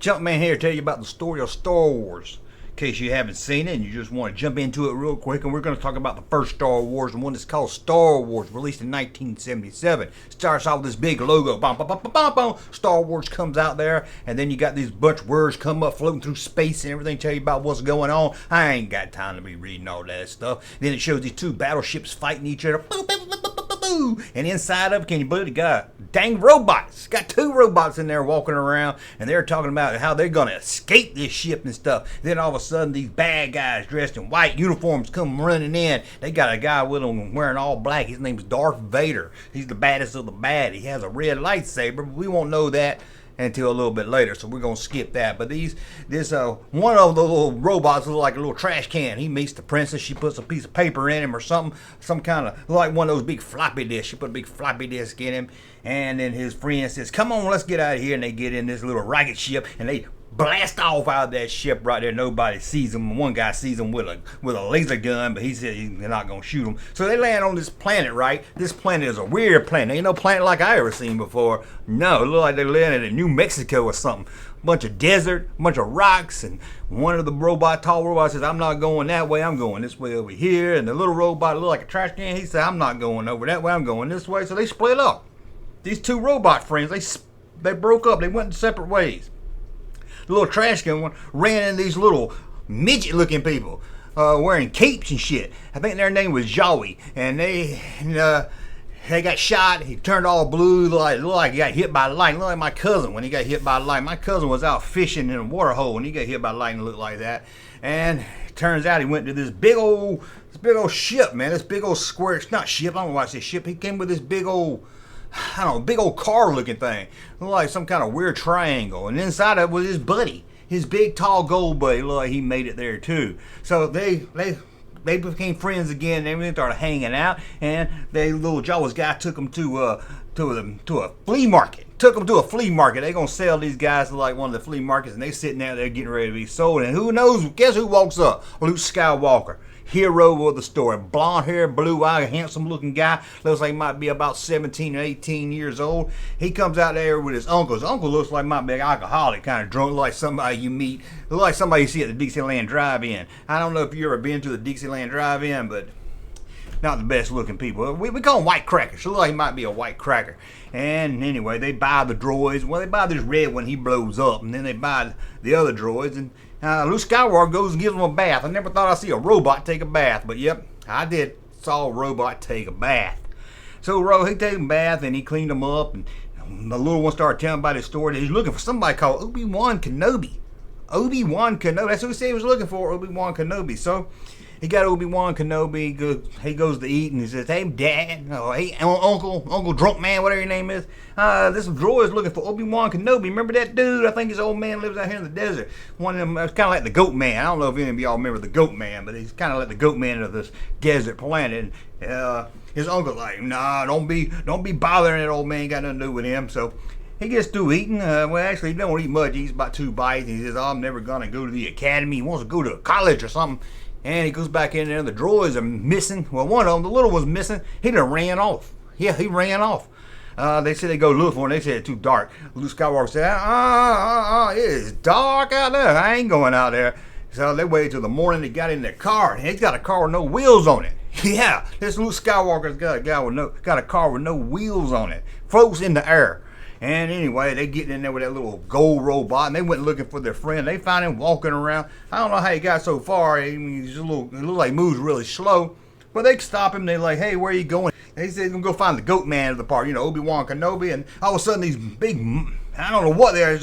Junkman here to tell you about the story of Star Wars. In case you haven't seen it and you just want to jump into it real quick, and we're going to talk about the first Star Wars, the one that's called Star Wars, released in 1977. Starts off with this big logo, bum, bum, bum, bum, bum, bum. Star Wars comes out there, and then you got these bunch of words come up floating through space and everything, tell you about what's going on. I ain't got time to be reading all that stuff. Then it shows these two battleships fighting each other. Boom, boom, boom, boom, boom, boom. And inside of it, can you believe it, got dang robots. Got two robots in there walking around, and they're talking about how they're going to escape this ship and stuff. Then all of a sudden, these bad guys dressed in white uniforms come running in. They got a guy with them wearing all black. His name's Darth Vader. He's the baddest of the bad. He has a red lightsaber, but we won't know that until a little bit later, so we're gonna skip that. But one of the little robots looks like a little trash can. He meets the princess. She puts a piece of paper in him or something, some kind of like one of those big floppy disks. She put a big floppy disk in him, and then his friend says, "Come on, let's get out of here." And they get in this little rocket ship, and they blast off out of that ship right there. Nobody sees them. One guy sees them with a laser gun, but he said they're not gonna shoot them. So they land on this planet, right? This planet is a weird planet. Ain't no planet like I ever seen before. No, it looked like they landed in New Mexico or something. Bunch of desert, bunch of rocks, and one of the tall robots says, "I'm not going that way. I'm going this way over here." And the little robot looked like a trash can. He said, "I'm not going over that way. I'm going this way." So they split up. These two robot friends, they broke up. They went in separate ways. The little trash can one ran into these little midget-looking people wearing capes and shit. I think their name was Joey, and they got shot. He turned all blue, looked like he got hit by lightning. Looked like my cousin when he got hit by lightning. My cousin was out fishing in a water hole and he got hit by lightning. Looked like that. And it turns out he went to this big old ship, man. This big old square. It's not ship. I don't know why I say ship. He came with this big old car looking thing. Looked like some kind of weird triangle. And inside of it was his buddy. His big tall gold buddy. Looked like he made it there too. So they became friends again. They started hanging out, and little Jaws guy took them to a flea market. Took them to a flea market. They gonna sell these guys to like one of the flea markets, and they sitting out there getting ready to be sold. And who knows? Guess who walks up? Luke Skywalker. Hero of the story. Blonde hair, blue eye, handsome looking guy. Looks like he might be about 17 or 18 years old. He comes out there with his uncle. His uncle looks like might be an alcoholic, kind of drunk, like somebody you meet. Looks like somebody you see at the Dixieland Drive-In. I don't know if you ever been to the Dixieland Drive-In, but not the best looking people. We call them white crackers. So look like he might be a white cracker. And anyway, they buy the droids. Well, they buy this red one, he blows up. And then they buy the other droids. And Luke Skywalker goes and gives them a bath. I never thought I'd see a robot take a bath. But yep, I did. Saw a robot take a bath. So he took a bath and he cleaned them up. And the little one started telling about his story. He's looking for somebody called Obi-Wan Kenobi. Obi-Wan Kenobi. That's who he said he was looking for, Obi-Wan Kenobi. So he got Obi-Wan Kenobi. He goes to eat and he says, "Hey, Dad, hey, Uncle Drunkman, whatever your name is. This droid's looking for Obi-Wan Kenobi. Remember that dude? I think his old man lives out here in the desert. One of them, it's kind of like the Goat Man. I don't know if any of y'all remember the Goat Man, but he's kind of like the Goat Man of this desert planet." And his uncle's like, "Nah, don't be bothering that old man. Ain't got nothing to do with him." So he gets through eating. Well, actually, he don't eat much. He eats about 2 bites. And he says, "Oh, I'm never gonna go to the academy." He wants to go to college or something. And he goes back in there. The droids are missing. Well, one of them, the little one's missing. He done ran off. Yeah, he ran off. They said they go look for him. They said it's too dark. Luke Skywalker said, it is dark out there. I ain't going out there. So they waited till the morning. They got in their car. And he's got a car with no wheels on it. Yeah, this Luke Skywalker's got a car with no wheels on it. Floats in the air. And anyway, they get in there with that little gold robot, and they went looking for their friend. They found him walking around. I don't know how he got so far. He looked like he moves really slow. But they stop him. They're like, "Hey, where are you going?" And he said he's going to go find the Goat Man of the party, Obi-Wan Kenobi. And all of a sudden, these big, I don't know what they are.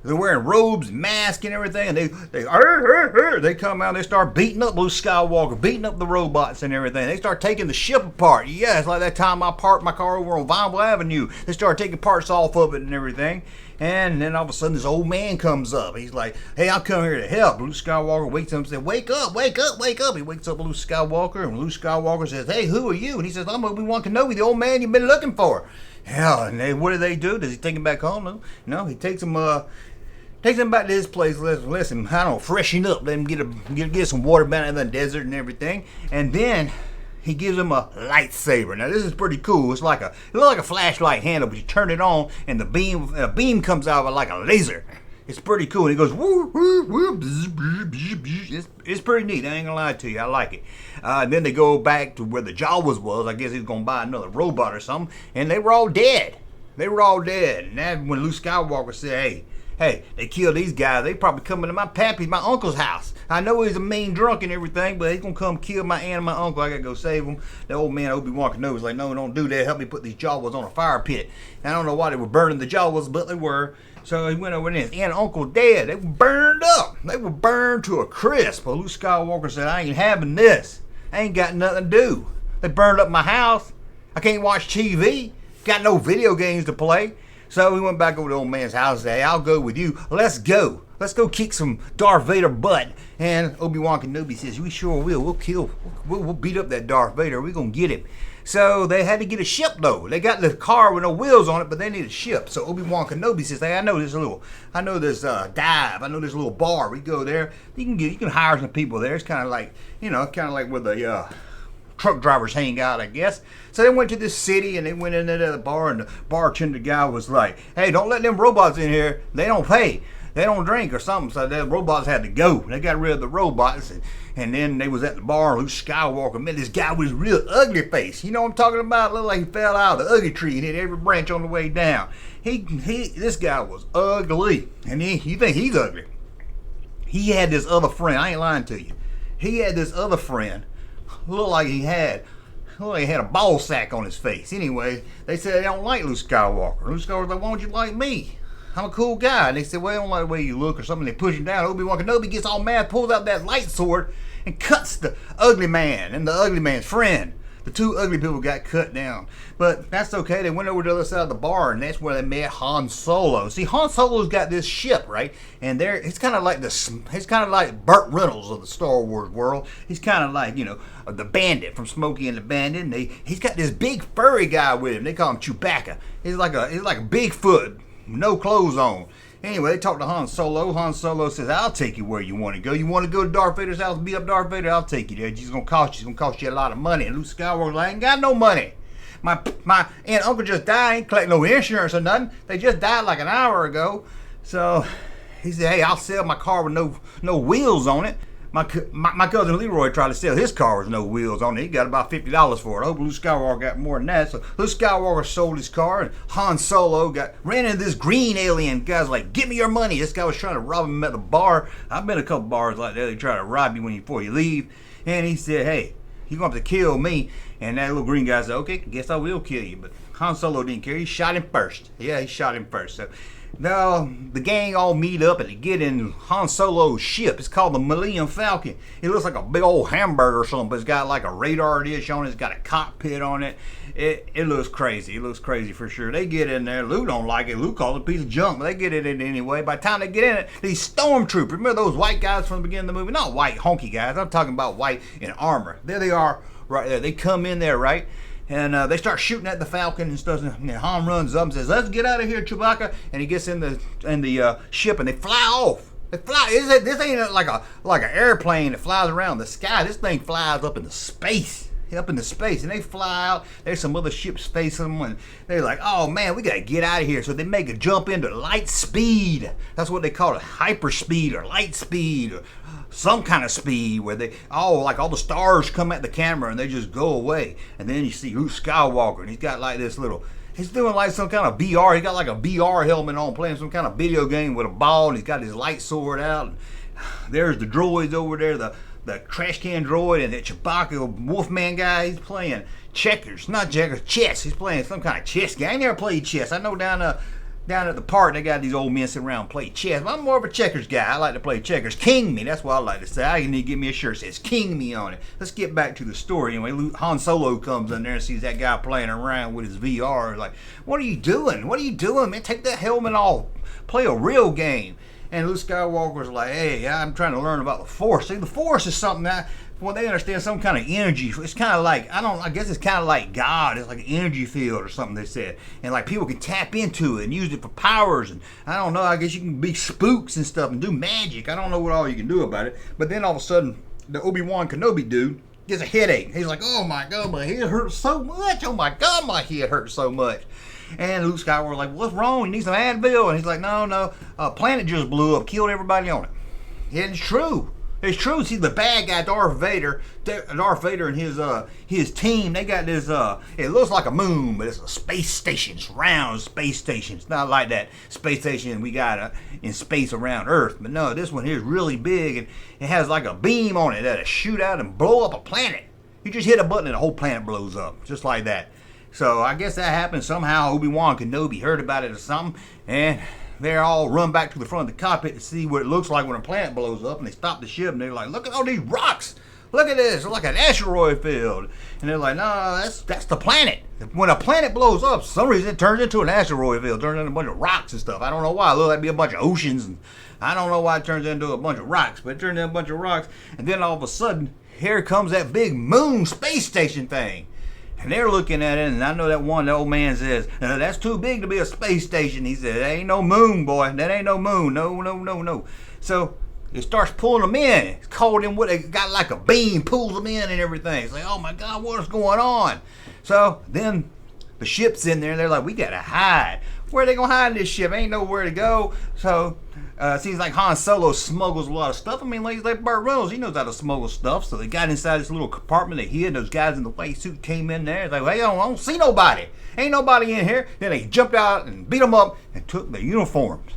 They're wearing robes, masks, and everything, and they come out. They start beating up Luke Skywalker, beating up the robots and everything. They start taking the ship apart. Yeah, it's like that time I parked my car over on Vinewood Avenue. They start taking parts off of it and everything. And then all of a sudden, this old man comes up. He's like, "Hey, I'll come here to help." Luke Skywalker wakes up and says, "Wake up, wake up, wake up." He wakes up Luke Skywalker, and Luke Skywalker says, "Hey, who are you?" And he says, "I'm Obi-Wan Kenobi, the old man you've been looking for." Yeah, and what do they do? Does he take him back home? No, he takes him back to his place, lets him, I don't know, freshen up, let him get some water down in the desert and everything, and then he gives him a lightsaber. Now this is pretty cool. It looks like a flashlight handle, but you turn it on, and the beam comes out like a laser. It's pretty cool. And he goes, woo, woo, woo, bzz, bzz, bzz, bzz. It's pretty neat. I ain't gonna lie to you. I like it. And then they go back to where the Jawas was. I guess he's gonna buy another robot or something. And they were all dead. They were all dead. And that's when Luke Skywalker said, hey, they killed these guys. They probably coming to my pappy, my uncle's house. I know he's a mean drunk and everything, but he's gonna come kill my aunt and my uncle. I gotta go save them. The old man Obi-Wan Kenobi was like, no, don't do that. Help me put these Jawas on a fire pit. And I don't know why they were burning the Jawas, but they were. So he went over there. His aunt and uncle dead. They were burned up. They were burned to a crisp. But Luke Skywalker said, I ain't having this. I ain't got nothing to do. They burned up my house. I can't watch TV. Got no video games to play. So we went back over to the old man's house and said, hey, I'll go with you. Let's go. Let's go kick some Darth Vader butt. And Obi-Wan Kenobi says, we sure will. We'll beat up that Darth Vader. We're going to get him. So they had to get a ship, though. They got the car with no wheels on it, but they need a ship. So Obi-Wan Kenobi says, hey, I know this dive. I know this little bar. We go there. You can hire some people there. It's kind of like, where the truck drivers hang out, I guess. So they went to this city and they went into the bar, and the bartender guy was like, hey, don't let them robots in here. They don't pay. They don't drink or something. So the robots had to go. They got rid of the robots, and then they was at the bar. Luke Skywalker met this guy with his real ugly face. You know what I'm talking about? Looked like he fell out of the ugly tree and hit every branch on the way down. This guy was ugly. And you think he's ugly. He had this other friend. I ain't lying to you. He had this other friend. Looked like he had a ball sack on his face. Anyway, they said they don't like Luke Skywalker. Luke Skywalker's like, why don't you like me? I'm a cool guy. And they said, well, I don't like the way you look or something. They push him down. Obi-Wan Kenobi gets all mad, pulls out that light sword, and cuts the ugly man and the ugly man's friend. The two ugly people got cut down. But that's okay. They went over to the other side of the bar, and that's where they met Han Solo. See, Han Solo's got this ship, right? And it's kind of like Burt Reynolds of the Star Wars world. He's kind of like, the bandit from Smokey and the Bandit. And he's got this big furry guy with him. They call him Chewbacca. He's like a Bigfoot, no clothes on. Anyway, they talked to Han Solo. Han Solo says, I'll take you where you want to go. You want to go to Darth Vader's house and beat up Darth Vader? I'll take you there. It's going to cost you a lot of money. And Luke Skywalker's like, I ain't got no money. My aunt and uncle just died. I ain't collect no insurance or nothing. They just died like an hour ago. So he said, hey, I'll sell my car with no wheels on it. My cousin Leroy tried to sell his car with no wheels on it. He got about $50 for it. I hope Luke Skywalker got more than that. So Luke Skywalker sold his car, and Han Solo ran into this green alien. Guy's like, give me your money. This guy was trying to rob him at the bar. I've been to a couple bars like that. They try to rob you before you leave. And he said, hey, you're going to have to kill me. And that little green guy said, okay, guess I will kill you. But Han Solo didn't care. He shot him first. Yeah, he shot him first. So now the gang all meet up and they get in Han Solo's ship. It's called the Millennium Falcon. It looks like a big old hamburger or something, but it's got like a radar dish on it. It's got a cockpit on it. It looks crazy. It looks crazy for sure. They get in there. Luke don't like it. Luke calls it a piece of junk, but they get it in anyway. By the time they get in it, these stormtroopers, remember those white guys from the beginning of the movie? Not white honky guys. I'm talking about white in armor. There they are right there. They come in there, right? And they start shooting at the Falcon and stuff. And Han runs up and says, let's get out of here, Chewbacca. And he gets in the ship and they fly off. They fly. This ain't like an airplane that flies around the sky. This thing flies up into space. And they fly out. There's some other ships facing them, and they're like, oh man, we gotta get out of here. So they make a jump into light speed. That's what they call it, hyperspeed or light speed or some kind of speed where all the stars come at the camera and they just go away. And then you see Luke Skywalker, and he's got like this little, he's doing like some kind of VR. He got like a VR helmet on, playing some kind of video game with a ball, and he's got his light sword out. And there's the droids over there, the trash can droid, and that Chewbacca Wolfman guy. He's playing chess. He's playing some kind of chess game. I never played chess. I know down at the park they got these old men sitting around and play chess. But I'm more of a checkers guy. I like to play checkers. King me. That's what I like to say. I need to get me a shirt that says King me on it. Let's get back to the story. Anyway, Han Solo comes in there and sees that guy playing around with his VR. He's like, what are you doing? What are you doing, man? Take that helmet off. Play a real game. And Luke Skywalker's like, hey, I'm trying to learn about the Force. See, the Force is something that, well, they understand some kind of energy. It's kind of like, I guess it's kind of like God. It's like an energy field or something, they said. And like people can tap into it and use it for powers. And I don't know, I guess you can be spooks and stuff and do magic. I don't know what all you can do about it. But then all of a sudden, the Obi-Wan Kenobi dude gets a headache. He's like, oh my God, my head hurts so much. Oh my God, my head hurts so much. And Luke Skywalker's like, what's wrong? You need some Advil? And he's like, no, a planet just blew up, killed everybody on it. And it's true. It's true. See, the bad guy, Darth Vader and his team, they got this, it looks like a moon, but it's a space station. It's a round space station. It's not like that space station we got in space around Earth. But no, this one here is really big, and it has like a beam on it that'll shoot out and blow up a planet. You just hit a button and the whole planet blows up, just like that. So I guess that happened somehow. Obi-Wan Kenobi heard about it or something, and they all run back to the front of the cockpit to see what it looks like when a planet blows up, and they stop the ship, and they're like, look at all these rocks. Look at this. It's like an asteroid field. And they're like, no, that's the planet. When a planet blows up, for some reason it turns into an asteroid field, turns into a bunch of rocks and stuff. I don't know why. It looks like it'd be a bunch of oceans, and I don't know why it turns into a bunch of rocks, but it turns into a bunch of rocks, and then all of a sudden, here comes that big moon space station thing. And they're looking at it, and I know that one, the old man says, that's too big to be a space station. He said, that ain't no moon, boy. That ain't no moon. No. So it starts pulling them in. It's called in what they got like a beam, pulls them in and everything. It's like, oh my God, what is going on? So then the ship's in there, and they're like, we got to hide. Where are they going to hide in this ship? Ain't nowhere to go. So seems like Han Solo smuggles a lot of stuff. I mean, like Burt Reynolds, he knows how to smuggle stuff. So they got inside this little compartment. They hid. Those guys in the white suit came in there. It's like, hey, I don't see nobody. Ain't nobody in here. Then they jumped out and beat them up and took their uniforms.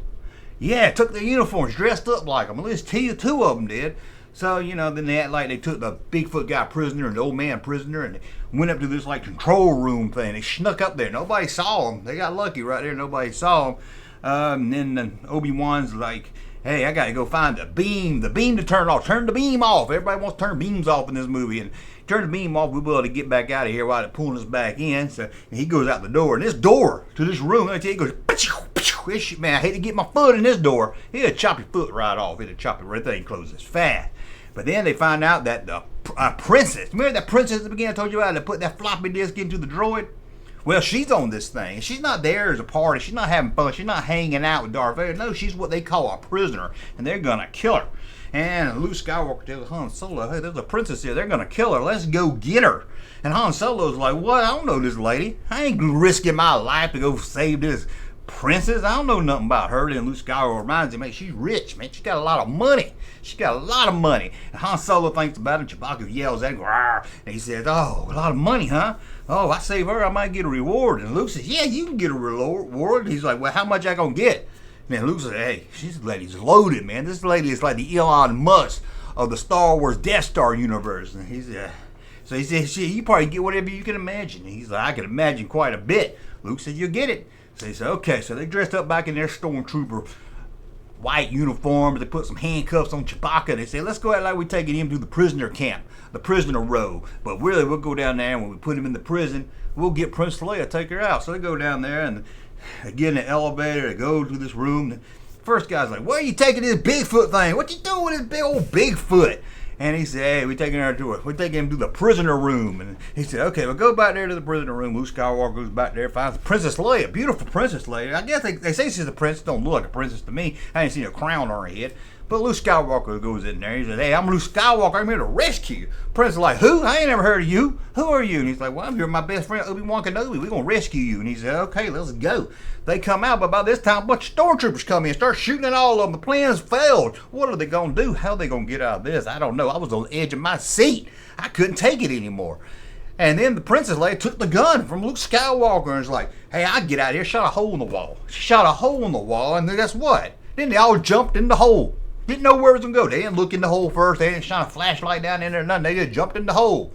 Yeah, took their uniforms, dressed up like them. At least two of them did. So, then they act like they took the Bigfoot guy prisoner and the old man prisoner, and they went up to this like control room thing. They snuck up there. Nobody saw them. They got lucky right there. Nobody saw them. And then Obi-Wan's like, hey, I got to go find the beam to turn off. Turn the beam off. Everybody wants to turn beams off in this movie. And turn the beam off, we'll be able to get back out of here while they're pulling us back in. So and he goes out the door. And this door to this room, I tell you, it goes, man, I hate to get my foot in this door. It'll chop your foot right off. It'll chop your everything closes fast. But then they find out that the princess, remember that princess at the beginning I told you about, that put that floppy disk into the droid? Well, she's on this thing. She's not there as a party. She's not having fun. She's not hanging out with Darth Vader. No, she's what they call a prisoner, and they're going to kill her. And Luke Skywalker tells Han Solo, hey, there's a princess here. They're going to kill her. Let's go get her. And Han Solo's like, what? I don't know this lady. I ain't risking my life to go save this princess. I don't know nothing about her. Then Luke Skywalker reminds him, man, she's rich, man. She got a lot of money. She got a lot of money. And Han Solo thinks about it. Chewbacca yells at him, and he says, oh, a lot of money, huh? Oh, if I save her, I might get a reward. And Luke says, yeah, you can get a reward. He's like, well, how much I gonna get? And then Luke says, hey, this lady's loaded, man. This lady is like the Elon Musk of the Star Wars Death Star universe. And he said, so he says, you probably get whatever you can imagine. And he's like, I can imagine quite a bit. Luke said, you'll get it. So he said, okay. So they dressed up back in their stormtrooper white uniforms. They put some handcuffs on Chewbacca. They said, let's go out like we're taking him to the prisoner camp, the prisoner row. But really, we'll go down there, and when we put him in the prison, we'll get Princess Leia, take her out. So they go down there, and they get in the elevator. They go to this room. The first guy's like, where are you taking this Bigfoot thing? What you doing with this big old Bigfoot? And he said, hey, we're taking him to the prisoner room. And he said, okay, we'll go back there to the prisoner room. Luke Skywalker goes back there, finds Princess Leia, beautiful Princess Leia. I guess they say she's a princess. Don't look like a princess to me. I ain't seen a crown on her head. But Luke Skywalker goes in there. He says, hey, I'm Luke Skywalker. I'm here to rescue you. Princess is like, who? I ain't never heard of you. Who are you? And he's like, well, I'm here with my best friend, Obi-Wan Kenobi. We're going to rescue you. And he said, okay, let's go. They come out, but by this time, a bunch of stormtroopers come in, start shooting at all of them. The plans failed. What are they going to do? How are they going to get out of this? I don't know. I was on the edge of my seat. I couldn't take it anymore. And then the Princess Leia took the gun from Luke Skywalker and was like, hey, I'll get out of here. Shot a hole in the wall. She shot a hole in the wall, and then guess what? Then they all jumped in the hole. Didn't know where it was going to go. They didn't look in the hole first. They didn't shine a flashlight down in there, nothing. They just jumped in the hole.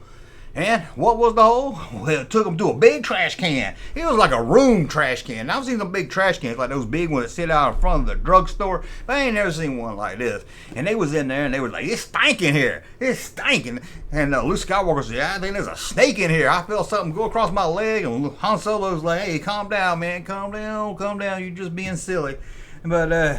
And what was the hole? Well, it took them to a big trash can. It was like a room trash can. I've seen some big trash cans, like those big ones that sit out in front of the drugstore. But I ain't never seen one like this. And they was in there, and they was like, it's stinking here. It's stinking. And Luke Skywalker said, I think there's a snake in here. I felt something go across my leg. And Han Solo was like, hey, calm down, man. Calm down. You're just being silly. But,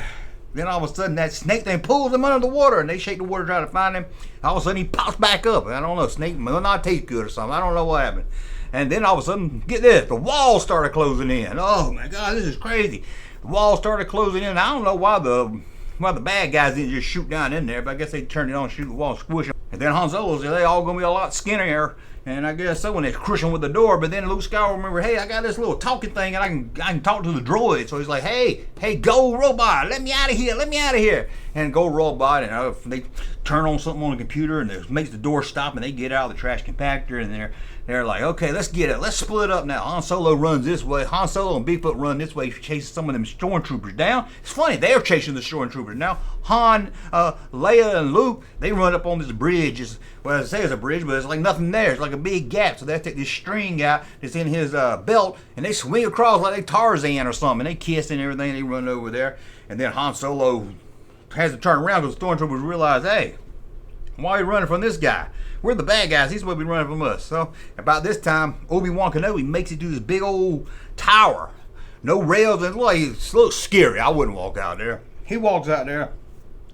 then all of a sudden that snake thing pulls him under the water, and they shake the water trying to find him. All of a sudden he pops back up. I don't know, snake will not taste good or something. I don't know what happened. And then all of a sudden, get this, the wall started closing in. Oh my God, this is crazy. The wall started closing in. I don't know why the bad guys didn't just shoot down in there, but I guess they turned it on, shoot the wall, squish them. And then Han Solo said they all gonna be a lot skinnier And I guess someone is crushing with the door, but then Luke Skywalker remember, hey, I got this little talking thing and I can talk to the droid. So he's like, hey, Gold Robot, let me out of here. And Gold Robot, and they turn on something on the computer and it makes the door stop, and they get out of the trash compactor, and they're like, okay, let's split up now. Han Solo runs this way. Han Solo and Bigfoot run this way, chasing some of them stormtroopers down. It's funny, they're chasing the stormtroopers. Now Han, Leia, and Luke, they run up on this bridge. Well, I say it's a bridge, but it's like nothing there. It's like a big gap. So they take this string out that's in his belt, and they swing across like they Tarzan or something. They kiss and everything. They run over there, and then Han Solo has to turn around because the stormtroopers realize, hey, why are you running from this guy? We're the bad guys. He's supposed to be running from us. So about this time, Obi-Wan Kenobi makes it to this big old tower. No rails, and it looks scary. I wouldn't walk out there. He walks out there,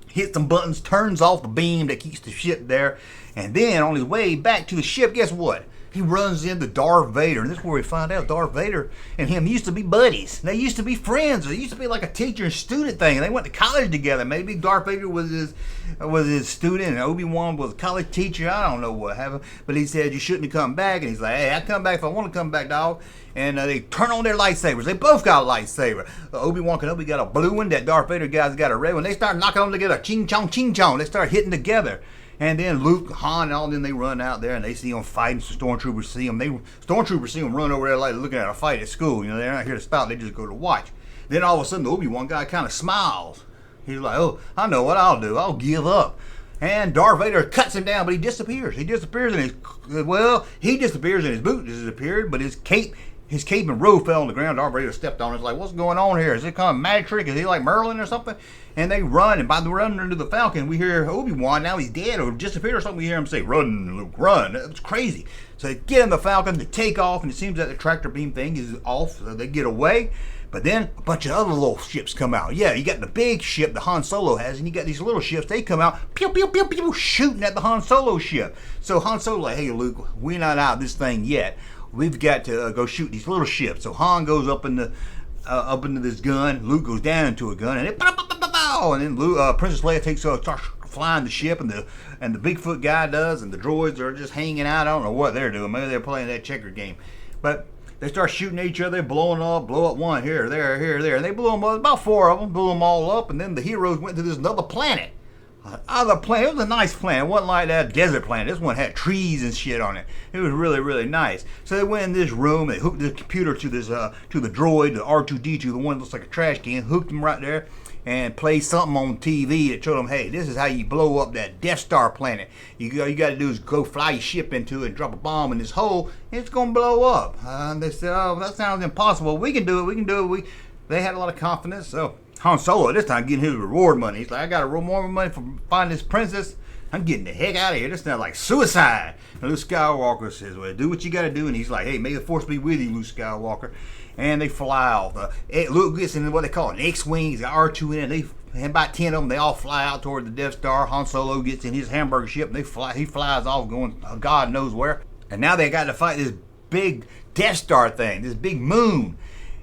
hits some buttons, turns off the beam that keeps the ship there, and then on his way back to the ship, guess what? He runs into Darth Vader, and this is where we find out Darth Vader and him used to be buddies. They used to be friends. It used to be like a teacher and student thing, and they went to college together. Maybe Darth Vader was his student, and Obi-Wan was a college teacher. I don't know what happened, but he said you shouldn't have come back, and he's like, hey, I come back if I want to come back, dog. And they turn on their lightsabers. They both got a lightsaber. Obi-Wan Kenobi got a blue one. That Darth Vader guy's got a red one. They start knocking them together, ching chong, ching chong. They start hitting together. And then Luke, Han, and all them, they run out there and they see them fighting. So stormtroopers see them. Stormtroopers see them run over there like looking at a fight at school. You know, they're not here to stop. They just go to watch. Then all of a sudden, the Obi-Wan guy kind of smiles. He's like, oh, I know what I'll do. I'll give up. And Darth Vader cuts him down, but he disappears. He disappears and he disappears and his boot disappeared, but his cape and robe fell on the ground. Darth Vader stepped on it. It's like, what's going on here? Is it kind of magic trick? Is he like Merlin or something? And they run, and by the running into the Falcon, we hear Obi-Wan, now he's dead or disappeared or something. We hear him say, run, Luke, run. It's crazy. So they get in the Falcon, they take off, and it seems that the tractor beam thing is off, so they get away. But then a bunch of other little ships come out. Yeah, you got the big ship that Han Solo has, and you got these little ships. They come out, pew, pew, pew, pew, shooting at the Han Solo ship. So Han Solo like, hey, Luke, we're not out of this thing yet. We've got to go shoot these little ships. So Han goes up into this gun. Luke goes down into a gun, and then Princess Leia starts flying the ship, and the Bigfoot guy does, and the droids are just hanging out. I don't know what they're doing. Maybe they're playing that checker game, but they start shooting at each other, blow up one here, there, and they blew them up. About 4 of them, blew them all up, and then the heroes went to this other planet. It was a nice planet. It wasn't like that desert planet. This one had trees and shit on it. It was really, really nice. So they went in this room. They hooked the computer to this to the droid, the R2D2, the one that looks like a trash can. Hooked him right there and played something on TV that showed them, hey, this is how you blow up that Death Star planet. You got to do is go fly your ship into it and drop a bomb in this hole, and it's gonna blow up. They said, oh, that sounds impossible. We can do it. They had a lot of confidence. So Han Solo at this time getting his reward money. He's like, I got a reward money for finding this princess. I'm getting the heck out of here. This sounds like suicide. And Luke Skywalker says, well, do what you got to do. And he's like, hey, may the force be with you, Luke Skywalker. And they fly off. Luke gets in what they call an X-Wing. He's got R2 in it. And about 10 of them, they all fly out toward the Death Star. Han Solo gets in his hamburger ship, and he flies off going God knows where. And now they got to fight this big Death Star thing, this big moon.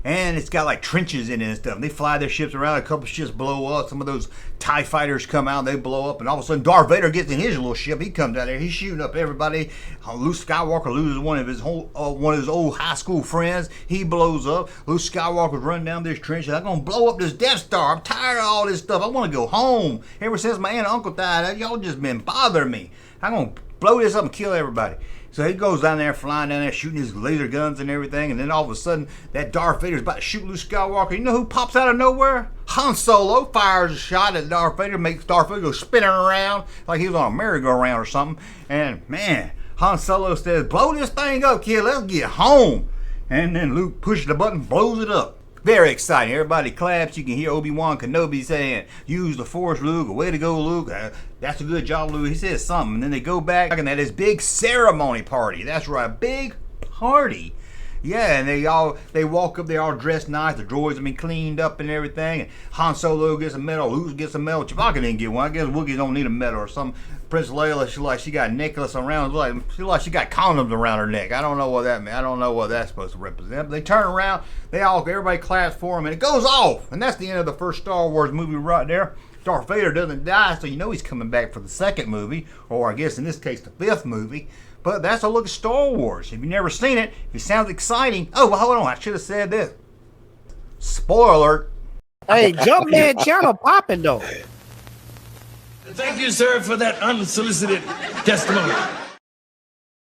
And it's got like trenches in it and stuff. And they fly their ships around. A couple ships blow up. Some of those TIE fighters come out. They blow up. And all of a sudden, Darth Vader gets in his little ship. He comes out there. He's shooting up everybody. Luke Skywalker loses one of his old high school friends. He blows up. Luke Skywalker's running down this trench. I'm going to blow up this Death Star. I'm tired of all this stuff. I want to go home. Ever since my aunt and uncle died, y'all just been bothering me. I'm going to blow this up and kill everybody. So he goes down there, flying down there, shooting his laser guns and everything, and then all of a sudden, that Darth Vader's about to shoot Luke Skywalker. You know who pops out of nowhere? Han Solo fires a shot at Darth Vader, makes Darth Vader go spinning around like he was on a merry-go-round or something. And man, Han Solo says, blow this thing up, kid, let's get home. And then Luke pushes the button, blows it up. Very exciting. Everybody claps. You can hear Obi-Wan Kenobi saying, use the Force, Luke. Way to go, Luke. That's a good job, Luke. He says something. And then they go back and at this big ceremony party. That's right. Big party. Yeah, and they walk up, they're all dressed nice, the droids have been cleaned up and everything, and Han Solo gets a medal, Luke gets a medal, Chewbacca didn't get one, I guess Wookiees don't need a medal or something. Princess Leia, she got a necklace around, she got condoms around her neck. I don't know what that means, I don't know what that's supposed to represent, but they turn around, everybody claps for him, and it goes off, and that's the end of the first Star Wars movie right there. Darth Vader doesn't die, so you know he's coming back for the second movie, or I guess in this case the fifth movie. But that's a look at Star Wars. If you've never seen it, if it sounds exciting, oh, well, hold on, I should have said this. Spoiler alert. Hey, Junkman channel popping though. Thank you, sir, for that unsolicited testimony.